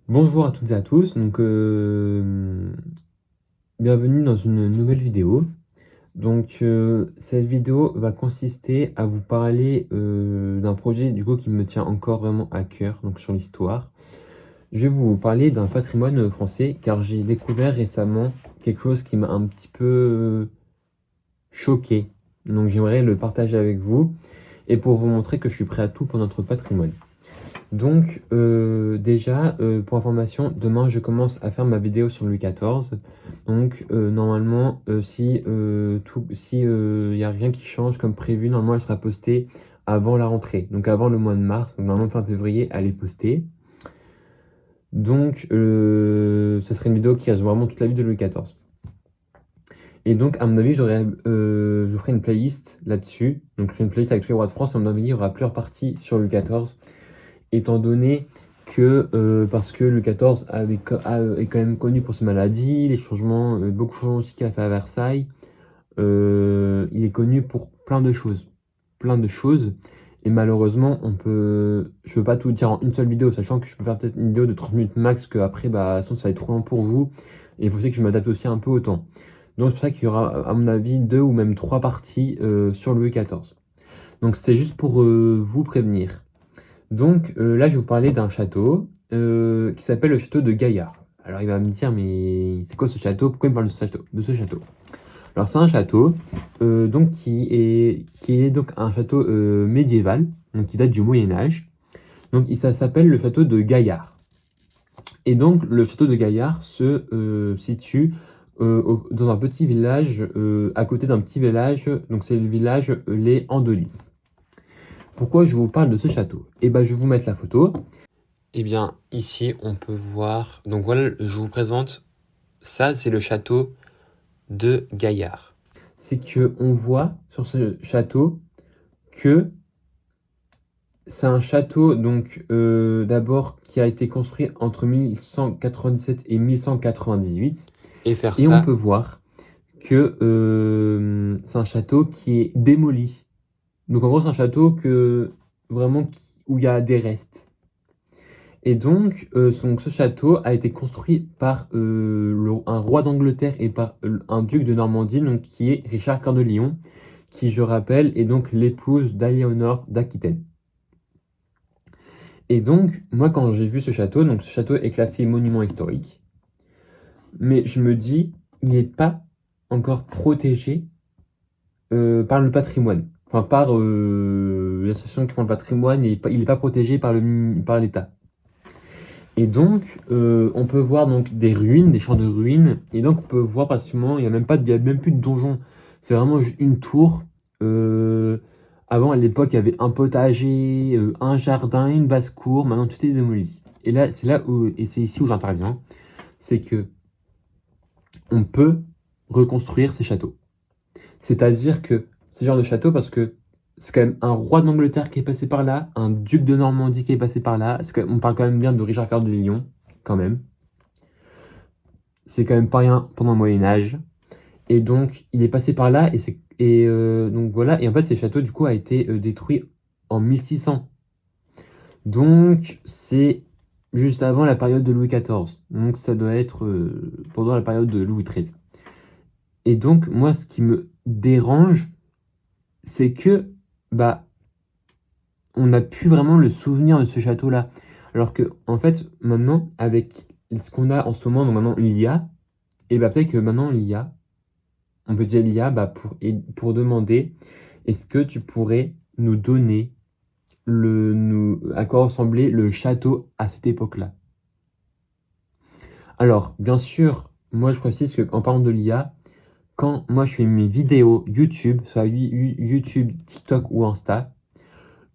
Bonjour à toutes et à tous, bienvenue dans une nouvelle vidéo. Cette vidéo va consister à vous parler d'un projet du coup qui me tient encore vraiment à cœur, donc sur l'histoire. Je vais vous parler d'un patrimoine français car j'ai découvert récemment quelque chose qui m'a un petit peu choqué. Donc j'aimerais le partager avec vous et pour vous montrer que je suis prêt à tout pour notre patrimoine. Pour information, demain je commence à faire ma vidéo sur Louis XIV. Normalement, si y a rien qui change comme prévu, normalement elle sera postée avant la rentrée, donc avant le mois de mars. Donc normalement fin février, elle est postée. Ça serait une vidéo qui reste vraiment toute la vie de Louis XIV. Et donc, à mon avis, je ferai une playlist là-dessus. Donc, je ferai une playlist avec tous les rois de France. À mon avis, il y aura plusieurs parties sur Louis XIV étant donné que parce que Louis XIV est quand même connu pour ses maladies, les changements, beaucoup de changements aussi qu'il a fait à Versailles. Il est connu pour plein de choses. Et malheureusement, je peux pas tout dire en une seule vidéo, sachant que je peux faire peut-être une vidéo de 30 minutes max, que après, sinon ça va être trop long pour vous. Et il faut aussi que je m'adapte aussi un peu au temps. Donc c'est pour ça qu'il y aura, à mon avis, 2 ou même 3 parties sur Louis XIV. Donc c'était juste pour vous prévenir. Là, je vais vous parler d'un château qui s'appelle le château de Gaillard. Alors, il va me dire, mais c'est quoi ce château? Pourquoi il me parle de ce château? Alors, c'est un château qui est donc un château médiéval, donc qui date du Moyen-Âge. Ça s'appelle le château de Gaillard. Et donc, le château de Gaillard se situe dans un petit village, à côté d'un petit village, donc c'est le village Les Andelys. Pourquoi je vous parle de ce château? Eh ben, je vais vous mettre la photo. Eh bien, ici, on peut voir. Donc voilà, je vous présente. Ça, c'est le château de Gaillard. C'est que on voit sur ce château que c'est un château, d'abord qui a été construit entre 1197 et 1198. Et on peut voir que c'est un château qui est démoli. Donc en gros, c'est un château où il y a des restes. Ce château a été construit par un roi d'Angleterre et par un duc de Normandie, donc qui est Richard Cœur de Lion, qui, je rappelle, est donc l'épouse d'Aléonore d'Aquitaine. Et donc, moi, quand j'ai vu ce château, donc ce château est classé monument historique, mais je me dis, il n'est pas encore protégé par le patrimoine. Enfin, par l'association qui font le patrimoine, il est pas protégé par l'État. On peut voir donc des ruines, des champs de ruines. Et donc, on peut voir pratiquement, il y a même plus de donjon. C'est vraiment juste une tour. Euh, Avant, à l'époque, il y avait un potager, un jardin, une basse-cour. Maintenant, tout est démoli. Et c'est ici où j'interviens. C'est que on peut reconstruire ces châteaux. C'est-à-dire que ces genres de châteaux, parce que c'est quand même un roi d'Angleterre qui est passé par là, un duc de Normandie qui est passé par là. On parle quand même bien de Richard Cœur de Lion, quand même. C'est quand même pas rien pendant le Moyen-Âge. Et donc, il est passé par là, donc voilà. Et en fait, ces châteaux, du coup, a été détruit en 1600. Donc, c'est juste avant la période de Louis XIV. Donc, ça doit être pendant la période de Louis XIII. Et donc, moi, ce qui me dérange, c'est que, on n'a plus vraiment le souvenir de ce château-là. Alors que, en fait, maintenant, avec ce qu'on a en ce moment, donc maintenant, l'IA, et peut-être que maintenant, on peut dire l'IA pour demander est-ce que tu pourrais nous donner à quoi ressemblait le château à cette époque-là. Alors, bien sûr, moi je précise qu'en parlant de l'IA, quand moi je fais mes vidéos YouTube, soit YouTube, TikTok ou Insta,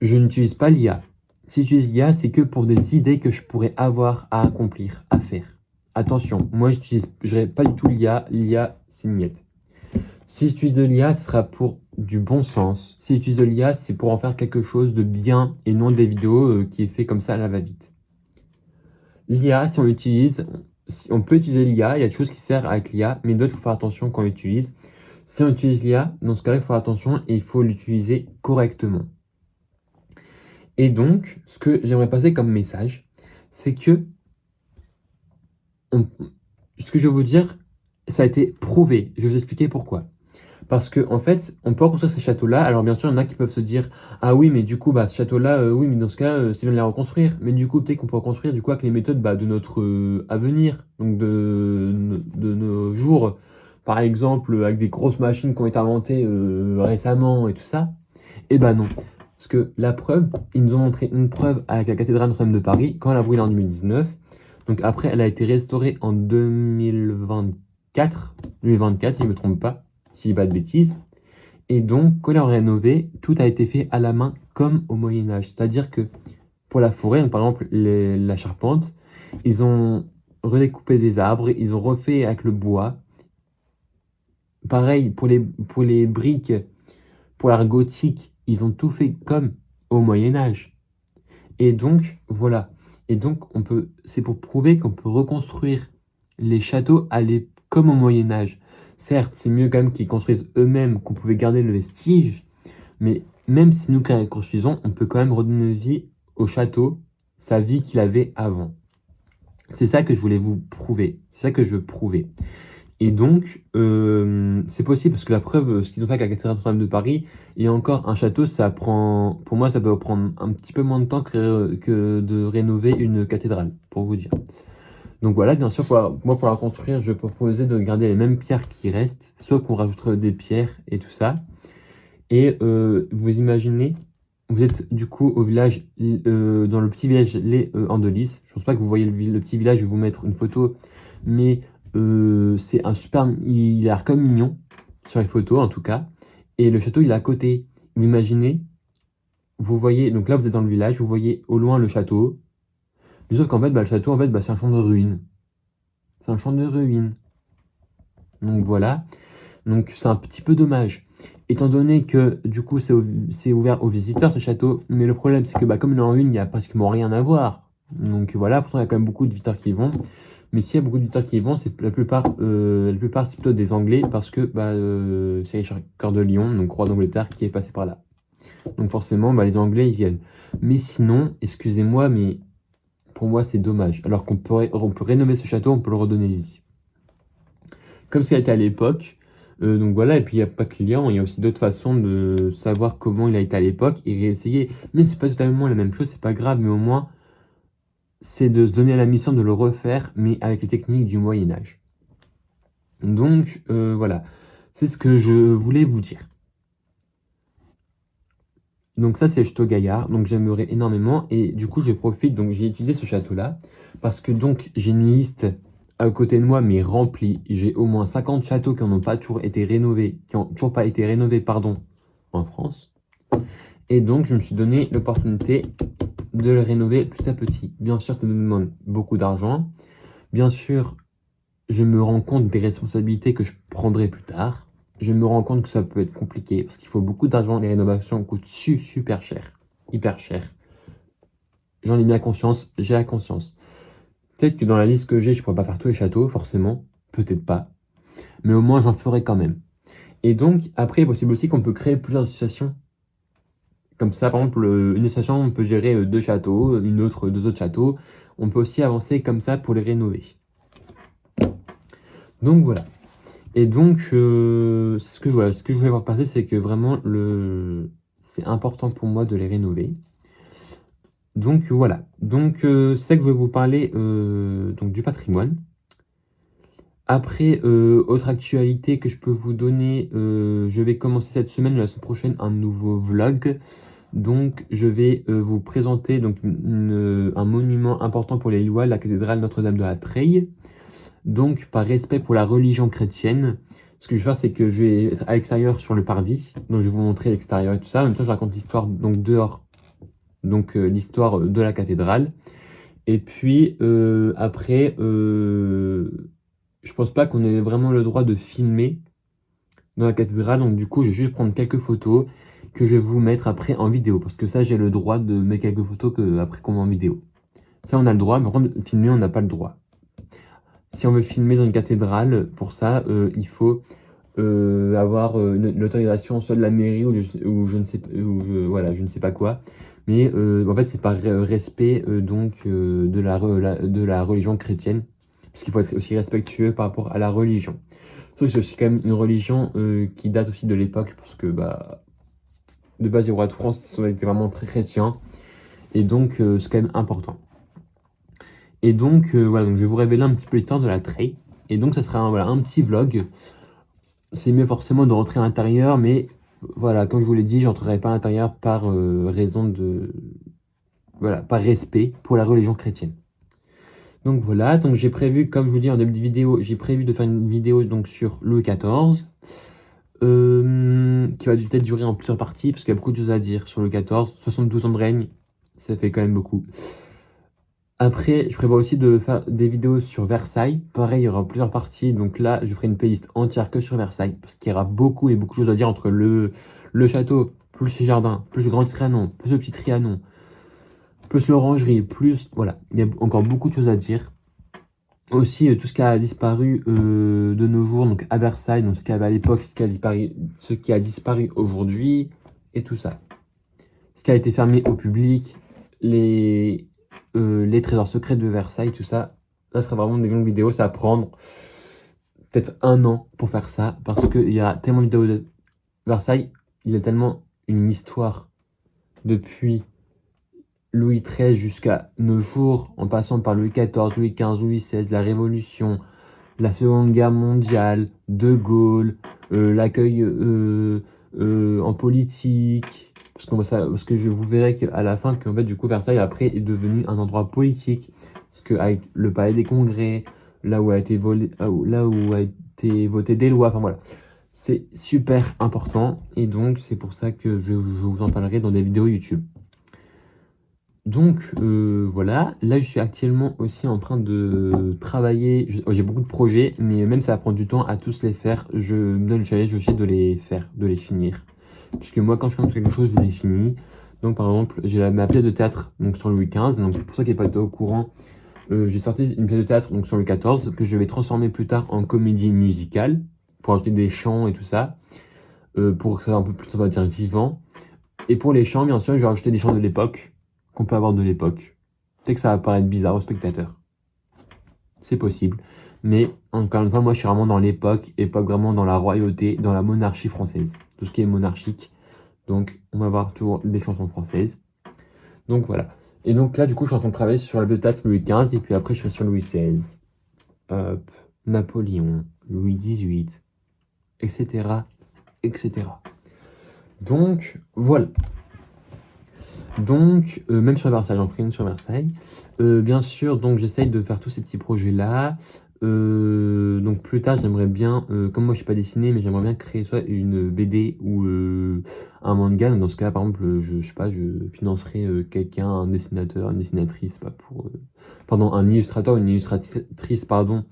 je n'utilise pas l'IA. Si j'utilise l'IA, c'est que pour des idées que je pourrais avoir à accomplir, à faire. Attention, moi je n'utiliserai pas du tout l'IA, l'IA c'est niette. Si j'utilise de l'IA, ce sera pour du bon sens. Si j'utilise de l'IA, c'est pour en faire quelque chose de bien et non des vidéos qui est fait comme ça à la va-vite. L'IA, si on peut utiliser l'IA, il y a des choses qui servent avec l'IA, mais d'autres, il faut faire attention quand on l'utilise. Si on utilise l'IA, dans ce cas-là, il faut faire attention et il faut l'utiliser correctement. Et donc, ce que j'aimerais passer comme message, c'est que ce que je vais vous dire, ça a été prouvé. Je vais vous expliquer pourquoi. Parce que en fait, on peut reconstruire ces châteaux-là. Alors bien sûr, il y en a qui peuvent se dire, ah oui, mais du coup, bah, ce château-là, oui, mais dans ce cas, c'est bien de les reconstruire. Mais du coup, peut-être qu'on peut reconstruire du coup avec les méthodes bah, de notre avenir, donc de nos jours. Par exemple, avec des grosses machines qui ont été inventées récemment et tout ça. Eh ben non. Parce que la preuve, ils nous ont montré une preuve avec la cathédrale Notre-Dame de Paris quand elle a brûlé en 2019. Donc après, elle a été restaurée en 2024, si je ne me trompe pas, si je dis pas de bêtises. Et donc, quand elle a rénové, tout a été fait à la main comme au Moyen-Âge. C'est-à-dire que pour la forêt, donc, par exemple la charpente, ils ont redécoupé des arbres, ils ont refait avec le bois. Pareil pour les briques, pour l'art gothique, ils ont tout fait comme au Moyen-Âge. Et donc, voilà. Et donc, c'est pour prouver qu'on peut reconstruire les châteaux comme au Moyen-Âge. Certes, c'est mieux quand même qu'ils construisent eux-mêmes, qu'on pouvait garder le vestige, mais même si nous qui les construisons, on peut quand même redonner vie au château, sa vie qu'il avait avant. C'est ça que je voulais vous prouver. C'est ça que je veux prouver. Et donc, c'est possible parce que la preuve, ce qu'ils ont fait avec la cathédrale Notre-Dame de Paris, et encore un château, pour moi, ça peut prendre un petit peu moins de temps que de rénover une cathédrale, pour vous dire. Donc voilà, bien sûr, pour la construire, je proposais de garder les mêmes pierres qui restent, soit qu'on rajouterait des pierres et tout ça. Et vous imaginez, vous êtes du coup au village, dans le petit village Les Andelys. Je pense pas que vous voyez le petit village, je vais vous mettre une photo, mais c'est un super, il a l'air comme mignon, sur les photos en tout cas. Et le château, il est à côté. Vous imaginez, vous voyez, donc là vous êtes dans le village, vous voyez au loin le château. Mais sauf qu'en fait, bah, le château, en fait, bah, c'est un champ de ruines. C'est un champ de ruines. Donc voilà. Donc c'est un petit peu dommage. Étant donné que du coup c'est ouvert aux visiteurs ce château, mais le problème c'est que bah, comme il est en ruine, il n'y a pratiquement rien à voir. Donc voilà, pourtant il y a quand même beaucoup de visiteurs qui y vont. Mais s'il y a beaucoup de visiteurs qui y vont, c'est la plupart c'est plutôt des Anglais parce que bah, c'est Richard Cœur de Lion, donc roi d'Angleterre, qui est passé par là. Donc forcément, bah, les Anglais ils viennent. Mais sinon, excusez-moi, mais pour moi c'est dommage. Alors on peut rénover ce château, on peut le redonner vie. Comme ça a été à l'époque. Donc voilà, et puis il n'y a pas que client, il y a aussi d'autres façons de savoir comment il a été à l'époque et réessayer. Mais c'est pas totalement la même chose, c'est pas grave, mais au moins, c'est de se donner la mission de le refaire, mais avec les techniques du Moyen-Âge. Donc voilà, c'est ce que je voulais vous dire. Donc ça, c'est le château Gaillard, donc j'aimerais énormément, et du coup, je profite, donc j'ai utilisé ce château-là, parce que donc j'ai une liste à côté de moi, mais remplie. J'ai au moins 50 châteaux qui n'ont pas toujours été rénovés, qui n'ont toujours pas été rénovés, pardon, en France. Et donc, je me suis donné l'opportunité de le rénover petit à petit. Bien sûr, ça me demande beaucoup d'argent. Bien sûr, je me rends compte des responsabilités que je prendrai plus tard. Je me rends compte que ça peut être compliqué parce qu'il faut beaucoup d'argent. Les rénovations coûtent super cher, hyper cher. J'en ai bien conscience, j'ai la conscience. Peut-être que dans la liste que j'ai, je pourrais pas faire tous les châteaux, forcément. Peut-être pas. Mais au moins, j'en ferai quand même. Et donc, après, il est possible aussi qu'on peut créer plusieurs associations. Comme ça, par exemple, une association, on peut gérer deux châteaux, une autre, deux autres châteaux. On peut aussi avancer comme ça pour les rénover. Donc voilà. Et donc, ce que je voulais voir passer, c'est que vraiment, c'est important pour moi de les rénover. Donc voilà. Donc c'est ça que je vais vous parler donc, du patrimoine. Après, autre actualité que je peux vous donner, je vais commencer cette semaine ou la semaine prochaine un nouveau vlog. Donc je vais vous présenter donc, un monument important pour les Lillois, la cathédrale Notre-Dame de la Treille. Donc par respect pour la religion chrétienne, ce que je vais faire c'est que je vais être à l'extérieur sur le parvis. Donc je vais vous montrer l'extérieur et tout ça. En même temps je raconte l'histoire donc dehors. Donc l'histoire de la cathédrale. Et puis après, je pense pas qu'on ait vraiment le droit de filmer dans la cathédrale. Donc du coup, je vais juste prendre quelques photos que je vais vous mettre après en vidéo. Parce que ça, j'ai le droit de mettre quelques photos après qu'on met en vidéo. Ça, on a le droit, mais par contre, filmer, on n'a pas le droit. Si on veut filmer dans une cathédrale, pour ça, il faut avoir l'autorisation soit de la mairie ou je ne sais, voilà, je ne sais pas quoi. Mais en fait, c'est par respect donc de la religion chrétienne. parce qu'il faut être aussi respectueux par rapport à la religion. Sauf que c'est aussi quand même une religion qui date aussi de l'époque, parce que bah, de base les rois de France sont été vraiment très chrétiens, et donc c'est quand même important. Et donc voilà, donc je vais vous révéler un petit peu l'histoire de la Trey, et donc ça sera voilà, un petit vlog. C'est mieux forcément de rentrer à l'intérieur, mais voilà, comme je vous l'ai dit, j'entrerai pas à l'intérieur par raison de... Voilà, par respect pour la religion chrétienne. Donc voilà, donc j'ai prévu, comme je vous dis en début de vidéo, j'ai prévu de faire une vidéo donc sur Louis XIV, qui va peut-être durer en plusieurs parties, parce qu'il y a beaucoup de choses à dire sur Louis XIV, 72 ans de règne, ça fait quand même beaucoup. Après, je prévois aussi de faire des vidéos sur Versailles. Pareil, il y aura plusieurs parties. Donc là, je ferai une playlist entière que sur Versailles. Parce qu'il y aura beaucoup et beaucoup de choses à dire entre le château, plus les jardins, plus le grand Trianon, plus le petit Trianon, plus l'orangerie, plus... Voilà, il y a encore beaucoup de choses à dire. Aussi, tout ce qui a disparu de nos jours, donc à Versailles, donc ce qu'il y avait à l'époque, ce qui a disparu aujourd'hui, et tout ça. Ce qui a été fermé au public, les trésors secrets de Versailles, tout ça. Là, ce sera vraiment des longues vidéos. Ça va prendre peut-être 1 an pour faire ça. Parce qu'il y a tellement de vidéos de Versailles. Il y a tellement une histoire depuis Louis XIII jusqu'à nos jours, en passant par Louis XIV, Louis XV, Louis XVI, la Révolution, la Seconde Guerre mondiale, De Gaulle, l'accueil en politique. Parce que je vous verrai qu'à la fin, qu'en fait, du coup, Versailles, après, est devenu un endroit politique. Parce qu'avec le palais des congrès, là où a été voté des lois, enfin voilà. C'est super important. Et donc, c'est pour ça que je vous en parlerai dans des vidéos YouTube. Donc, voilà. Là, je suis actuellement aussi en train de travailler. J'ai beaucoup de projets, mais même ça va prendre du temps à tous les faire. Je me donne le challenge aussi de les faire, de les finir. Puisque moi, quand je commence quelque chose, je l'ai fini. Donc, par exemple, j'ai ma pièce de théâtre donc sur Louis XV. Donc, pour ceux qui n'ont pas été au courant, j'ai sorti une pièce de théâtre donc sur Louis XIV que je vais transformer plus tard en comédie musicale pour ajouter des chants et tout ça. Pour que ça soit un peu plus, on va dire, vivant. Et pour les chants, bien sûr, je vais rajouter des chants de l'époque qu'on peut avoir de l'époque. Peut-être que ça va paraître bizarre aux spectateurs. C'est possible. Mais encore une fois, moi, je suis vraiment dans l'époque, vraiment dans la royauté, dans la monarchie française. Tout ce qui est monarchique. Donc, on va avoir toujours des chansons françaises. Donc, voilà. Et donc là, du coup, je suis en train de travailler sur la théâtre Louis XV. Et puis après, je serai sur Louis XVI. Hop. Napoléon. Louis XVIII. Etc. Etc. Donc, voilà. Donc, même sur Versailles, j'en ferai une sur Versailles. Bien sûr, donc j'essaye de faire tous ces petits projets-là. Donc plus tard, j'aimerais bien, comme moi je ne sais pas dessiner, mais j'aimerais bien créer soit une BD ou un manga. Donc, dans ce cas, par exemple, je sais pas, je financerai quelqu'un, un dessinateur, une dessinatrice, pas pour, pardon, un illustrateur, une illustratrice, pardon.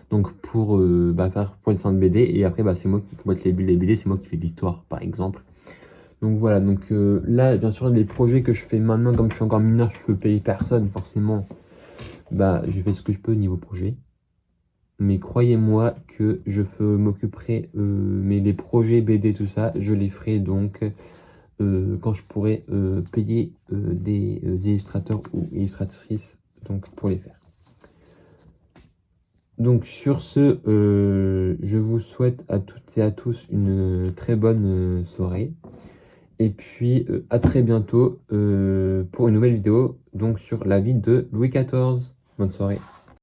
Donc pour faire pour le dessin de BD. Et après, c'est moi qui combatte les BD, c'est moi qui fais l'histoire, par exemple. Donc voilà, donc là, bien sûr, les projets que je fais maintenant, comme je suis encore mineur, je peux payer personne, forcément. Je fais ce que je peux niveau projet. Mais croyez-moi que je m'occuperai, mais les projets BD, tout ça, je les ferai donc quand je pourrai payer des illustrateurs ou illustratrices donc, pour les faire. Donc sur ce, je vous souhaite à toutes et à tous une très bonne soirée. Et puis à très bientôt pour une nouvelle vidéo donc sur la vie de Louis XIV. Bonne soirée.